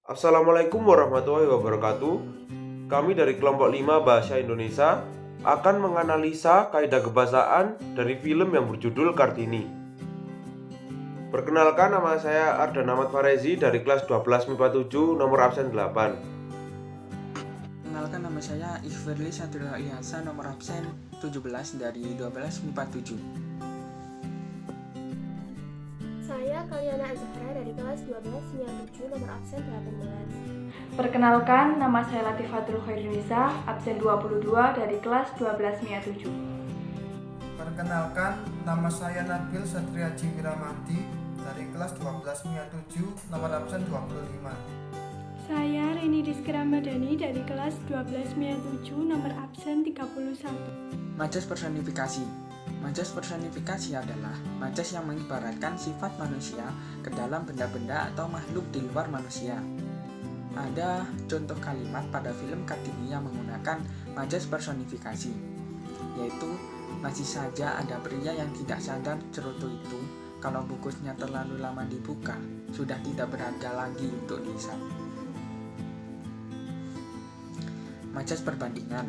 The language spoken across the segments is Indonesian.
Assalamualaikum warahmatullahi wabarakatuh. Kami dari kelompok 5 Bahasa Indonesia akan menganalisa kaidah kebahasaan dari film yang berjudul Kartini. Perkenalkan, nama saya Ardan Ahmad Farezi dari kelas 12 MIPA 7 nomor absen 8. Kenalkan, nama saya Isfirli Satria Ihasa nomor absen 17 dari 12 MIPA 7. Saya Kaliana Azhara dari kelas 12 MIPA 7 nomor absen 18. Perkenalkan, nama saya Latifatul Khairunisa, absen 22 dari kelas 12 MIPA 7. Perkenalkan, nama saya Nabil Satria Jiwiramati dari kelas 12 MIPA 7 nomor absen 25. Saya Reni Rizky Ramadhani dari kelas 12 MIPA 7 nomor absen 31. Majas personifikasi. Majas personifikasi adalah majas yang mengibaratkan sifat manusia ke dalam benda-benda atau makhluk di luar manusia. Ada contoh kalimat pada film Kartini yang menggunakan majas personifikasi, yaitu masih saja ada pria yang tidak sadar cerutu itu kalau bukusnya terlalu lama dibuka, sudah tidak berharga lagi untuk dihisap. Majas perbandingan.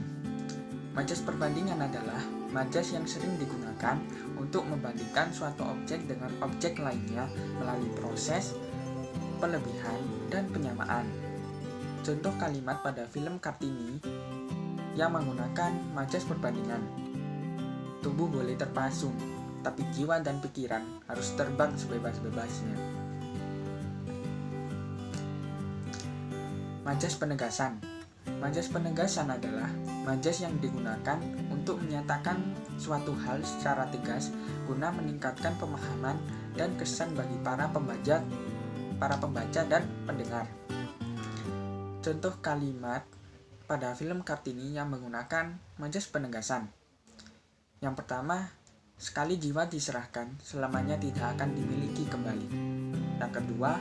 Majas perbandingan adalah majas yang sering digunakan untuk membandingkan suatu objek dengan objek lainnya melalui proses pelebihan dan penyamaan. Contoh kalimat pada film Kartini yang menggunakan majas perbandingan. Tubuh boleh terpasung, tapi jiwa dan pikiran harus terbang sebebas-bebasnya. Majas penegasan. Majas penegasan adalah majas yang digunakan untuk menyatakan suatu hal secara tegas guna meningkatkan pemahaman dan kesan bagi para pembaca dan pendengar. Contoh kalimat pada film Kartini yang menggunakan majas penegasan. Yang pertama, sekali jiwa diserahkan, selamanya tidak akan dimiliki kembali. Yang kedua,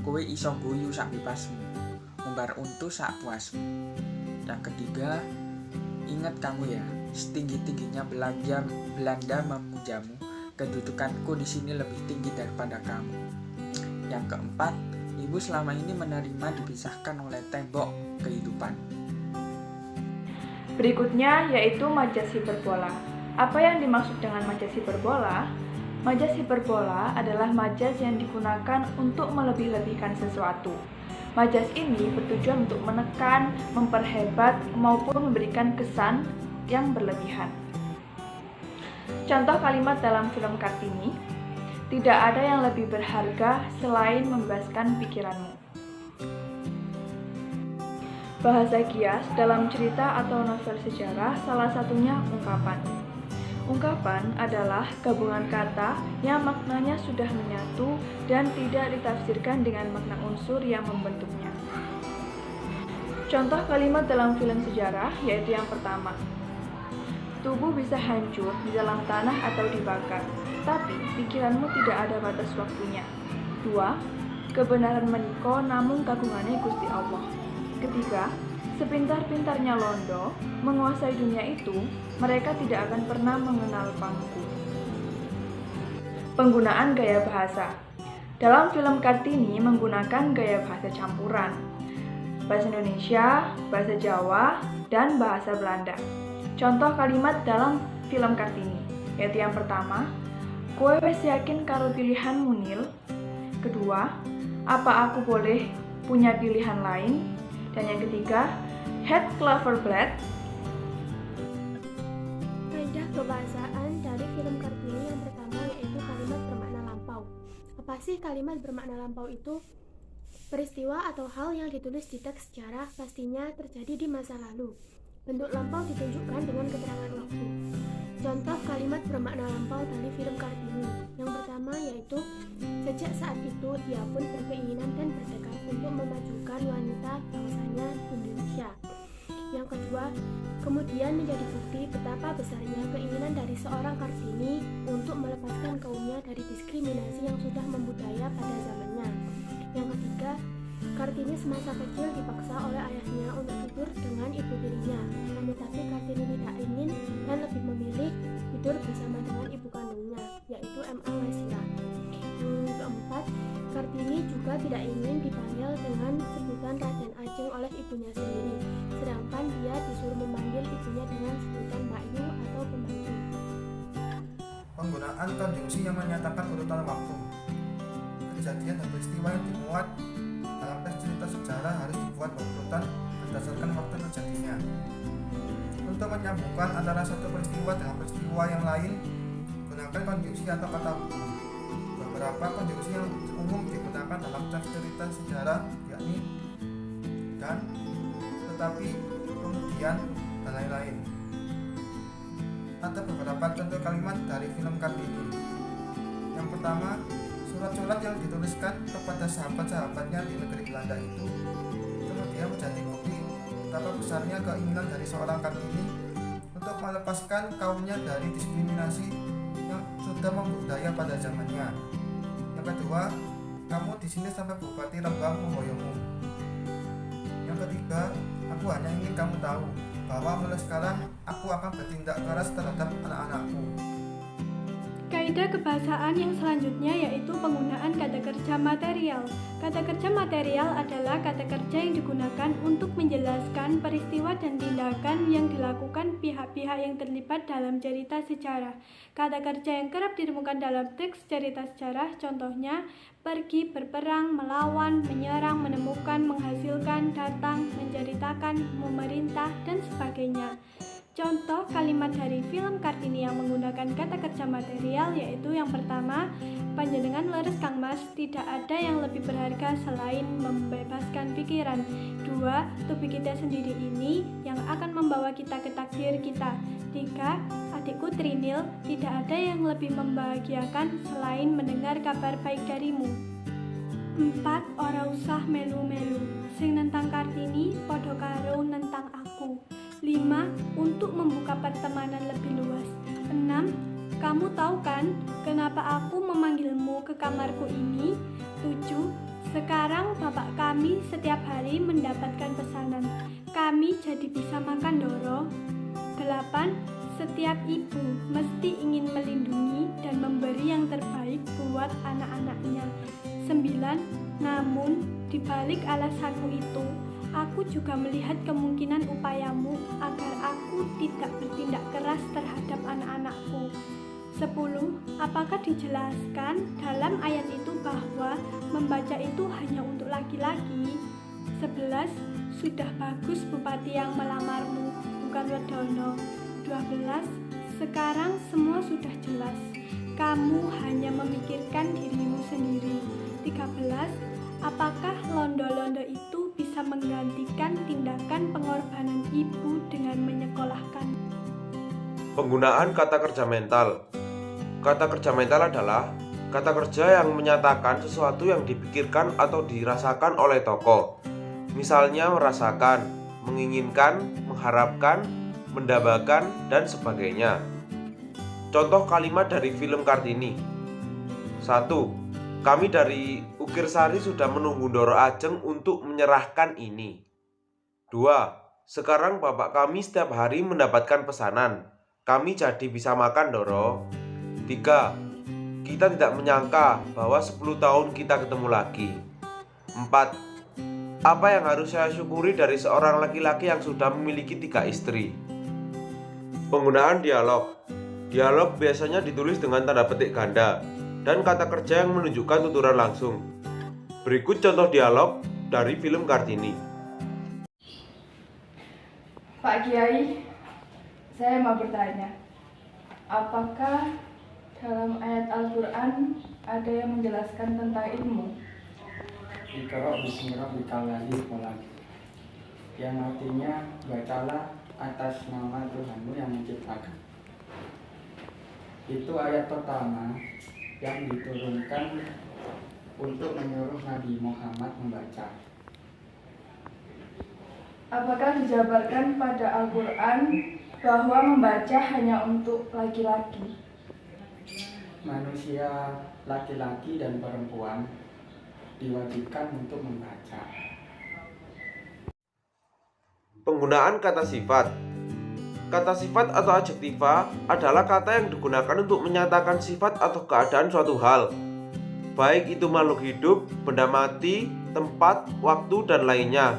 kowe iso guyu sak bebasmu, umbar untu sak puasmu. Yang ketiga, ingat kamu ya, setinggi-tingginya Belanda memujamu, kedudukanku di sini lebih tinggi daripada kamu. Yang keempat, ibu selama ini menerima dipisahkan oleh tembok kehidupan. Berikutnya yaitu majas hiperbola. Apa yang dimaksud dengan majas hiperbola? Majas hiperbola adalah majas yang digunakan untuk melebih-lebihkan sesuatu. Majas ini bertujuan untuk menekan, memperhebat, maupun memberikan kesan yang berlebihan. Contoh kalimat dalam film Kartini, tidak ada yang lebih berharga selain membebaskan pikiranmu. Bahasa kias dalam cerita atau novel sejarah salah satunya ungkapan. Ungkapan adalah gabungan kata yang maknanya sudah menyatu dan tidak ditafsirkan dengan makna unsur yang membentuknya. Contoh kalimat dalam film sejarah yaitu yang pertama, tubuh bisa hancur di dalam tanah atau dibakar, tapi pikiranmu tidak ada batas waktunya. 2. Kebenaran meniko namun kagungannya Gusti Allah. Ketiga, sepintar-pintarnya londo menguasai dunia itu, mereka tidak akan pernah mengenal pangku. Penggunaan gaya bahasa. Dalam film Kartini menggunakan gaya bahasa campuran, bahasa Indonesia, bahasa Jawa, dan bahasa Belanda. Contoh kalimat dalam film Kartini, yaitu yang pertama, kowe wis yakin karo pilihanmu Nil. Kedua, apa aku boleh punya pilihan lain? Dan yang ketiga, Het Klaverblad. Kaidah kebahasaan dari film Kartini yang pertama yaitu kalimat bermakna lampau. Apa sih kalimat bermakna lampau itu? Peristiwa atau hal yang ditulis di teks sejarah pastinya terjadi di masa lalu. Bentuk lampau ditunjukkan dengan keterangan waktu. Contoh kalimat bermakna lampau dari film Kartini. Yang pertama yaitu, sejak saat itu dia pun berkeinginan dan bertekad untuk memajukan wanita bangsanya Indonesia. Yang kedua, kemudian menjadi bukti betapa besarnya keinginan dari seorang Kartini untuk melepaskan kaumnya dari diskriminasi yang sudah membudaya pada zamannya. Yang ketiga, Kartini semasa kecil dipaksa oleh ayahnya untuk tidur dengan ibu tirinya, tetapi Kartini tidak ingin dan lebih memilih tidur bersama dengan ibu kandungnya, yaitu M.A. Waisira. Yang keempat, sifat, Kartini juga tidak ingin dipanggil dengan sebutan Raden Ajeng oleh ibunya sendiri, sedangkan dia disuruh memanggil ibunya dengan sebutan Mbak Yu atau pembantu. Penggunaan konjungsi yang menyatakan urutan waktu. Kejadian dan peristiwa yang dimuat dalam teks cerita sejarah harus dibuat berurutan berdasarkan waktu terjadinya. Untuk menyambungkan antara satu peristiwa dengan peristiwa yang lain, gunakan konjungsi atau kata hubung. Beberapa konjungsi yang umum digunakan dalam teks cerita sejarah yakni dan, tetapi, kemudian, dan lain-lain. Ada beberapa contoh kalimat dari film Kartini. Yang pertama, surat-surat yang dituliskan kepada sahabat-sahabatnya di negeri Belanda itu kemudian menjadi bukti betapa besarnya keinginan dari seorang Kartini untuk melepaskan kaumnya dari diskriminasi yang sudah membudaya pada zamannya. Yang kedua, kamu di sini sampai Bupati Rembang memboyongmu. Yang ketiga, aku hanya ingin kamu tahu bahwa mulai sekarang aku akan bertindak keras terhadap anak-anakku. Kaidah kebahasaan yang selanjutnya yaitu penggunaan kata kerja material. Kata kerja material adalah kata kerja yang digunakan untuk menjelaskan peristiwa dan tindakan yang dilakukan pihak-pihak yang terlibat dalam cerita sejarah. Kata kerja yang kerap ditemukan dalam teks cerita sejarah contohnya pergi, berperang, melawan, menyerang, menemukan, menghasilkan, datang, menceritakan, memerintah, dan sebagainya. Contoh kalimat dari film Kartini yang menggunakan kata kerja material yaitu yang pertama, panjenengan leres Kang Mas, tidak ada yang lebih berharga selain membebaskan pikiran. 2. Tubuh kita sendiri ini yang akan membawa kita ke takdir kita. 3. Adikku Trinil, tidak ada yang lebih membahagiakan selain mendengar kabar baik darimu. 4. Ora usah melu-melu, sing nentang Kartini padha karo nentang aku. 5. Untuk membuka pertemanan lebih luas. 6. Kamu tahu kan kenapa aku memanggilmu ke kamarku ini? 7. Sekarang bapak kami setiap hari mendapatkan pesanan. Kami jadi bisa makan doro. 8. Setiap ibu mesti ingin melindungi dan memberi yang terbaik buat anak-anaknya. 9. Namun di balik alasanmu itu, aku juga melihat kemungkinan upayamu agar aku tidak bertindak keras terhadap anak-anakku. 10. Apakah dijelaskan dalam ayat itu bahwa membaca itu hanya untuk laki-laki? 11. Sudah bagus bupati yang melamarmu, bukan Wedono. 12. Sekarang semua sudah jelas. Kamu hanya memikirkan dirimu sendiri. 13. Apakah londo-londo itu bisa menggantikan tindakan pengorbanan ibu dengan menyekolahkan? Penggunaan kata kerja mental. Kata kerja mental adalah kata kerja yang menyatakan sesuatu yang dipikirkan atau dirasakan oleh tokoh. Misalnya merasakan, menginginkan, mengharapkan, mendambakan, dan sebagainya. Contoh kalimat dari film Kartini. 1. Kami dari Ukir Sari sudah menunggu Ndoro Ajeng untuk menyerahkan ini. 2. Sekarang bapak kami setiap hari mendapatkan pesanan. Kami jadi bisa makan Ndoro. 3. Kita tidak menyangka bahwa 10 tahun kita ketemu lagi. 4. Apa yang harus saya syukuri dari seorang laki-laki yang sudah memiliki 3 istri? Penggunaan dialog. Dialog biasanya ditulis dengan tanda petik ganda dan kata kerja yang menunjukkan tuturan langsung. Berikut contoh dialog dari film Kartini. Pak Kiai, saya mau bertanya, apakah dalam ayat Al-Quran ada yang menjelaskan tentang ilmu? Iqra bismi rabbikal ladzi khalaq, yang artinya bacalah atas nama Tuhanmu yang menciptakan. Itu ayat pertama yang diturunkan untuk menyuruh Nabi Muhammad membaca. Apakah dijabarkan pada Al-Quran bahwa membaca hanya untuk laki-laki? Manusia laki-laki dan perempuan diwajibkan untuk membaca. Penggunaan kata sifat. Kata sifat atau adjektiva adalah kata yang digunakan untuk menyatakan sifat atau keadaan suatu hal. baik itu makhluk hidup, benda mati, tempat, waktu, dan lainnya.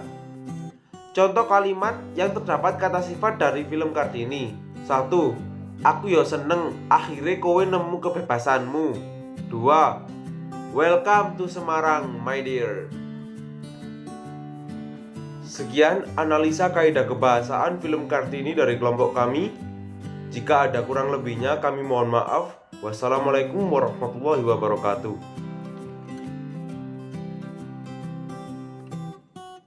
Contoh kalimat yang terdapat kata sifat dari film Kartini. 1. Aku yo seneng, akhirnya kowe nemu kebebasanmu. 2. Welcome to Semarang, my dear. Sekian analisa kaidah kebahasaan film Kartini dari kelompok kami. Jika ada kurang lebihnya kami mohon maaf. Wassalamualaikum warahmatullahi wabarakatuh.